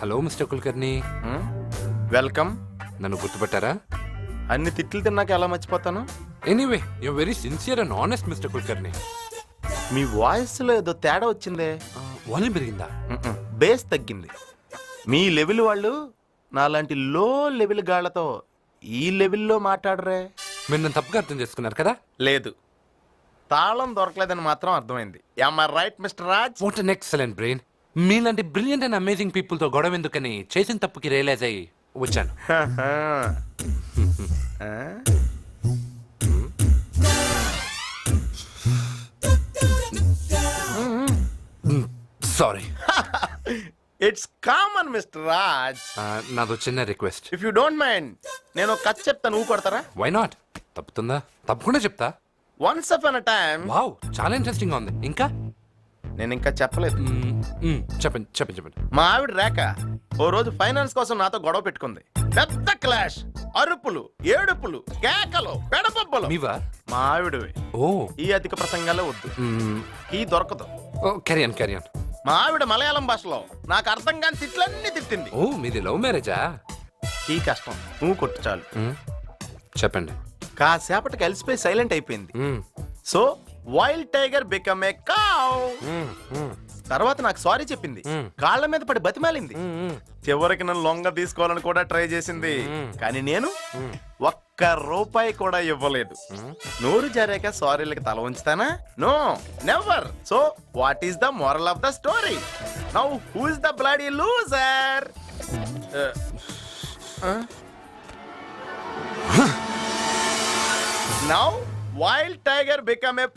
Hello mister Kulkarni. Welcome. నన్ను గుర్తుపట్టారా? అన్ని తిట్లు తిన్నాక ఎలా మర్చిపోతాను? Anyway you very sincere and honest mister Kulkarni. Me voice లో ఏదో తేడా వచ్చిందే. వాల్యూమ్ పెరిగిందా? బేస్ తగ్గింది. మీ లెవెల్ వాళ్ళు నాలాంటి లో లెవెల్ గాళ్లతో ఈ లెవెల్లో మాట్లాడరే. మీరు నన్ను తప్పుగా అర్థం చేసుకున్నారు కదా? లేదు, తాళం దొరకలేదని మాత్రం అర్థమైంది. Am I right mister Raj? What an excellent brain. మీలాంటి బ్రిలియంట్ అండ్ అమేజింగ్ పీపుల్ తో గొడవ ఎందుకని చేసిన తప్పుకి రియలైజ్ అయ్యి వచ్చాను. Sorry. It's common mister Raj. నాదో చిన్న request. If you don't mind నేను ఒక కథ చెప్తాను, నువ్వు కొడతారా? Why not? తప్పుతుందా? తప్పకుండా చెప్తా. Once upon a time. Wow, చాలా ఇంట్రెస్టింగ్ గా ఉంది. ఇంకా నేను ఇంకా చెప్పలేదు. చెప్పండి చెప్పండి చెప్పండి. మా ఆవిడ రేఖ ఓ రోజు ఫైనాన్స్ కోసం నాతో గొడవ పెట్టుకుంది. పెద్ద క్లాష్, అరుపులు, ఏడుపులు, కేకలు, పెడపబ్బలు. మీవా? మా ఆవిడవి. ఓ ఈ అధిక ప్రసంగాలే వద్దు, ఈ దొరకదు. క్యారియన్ క్యారియన్. మా ఆవిడ మలయాళం భాషలో నాకు అర్థం కాని తిట్లన్నీ తిట్టింది. ఓ మీది లవ్ మ్యారేజా? ఈ కష్టం నువ్వు కొట్టు చాలు. చెప్పండి. కాసేపటికి అలసిపోయి సైలెంట్ అయిపోయింది. So wild tiger become a cow. తర్వాత నాకు సారీ చెప్పింది, కాళ్ళ మీద పడి బతిమాలింది. చివరికి నన్ను లొంగ తీసుకోవాలని కూడా ట్రై చేసింది, కానీ నేను ఒక్క రూపాయి కూడా ఇవ్వలేదు. నోరు జారాక సారీలకి తల ఉంచుతానా? No, never. So what is the moral of the story? Now who is the bloody loser? Now wild tiger become a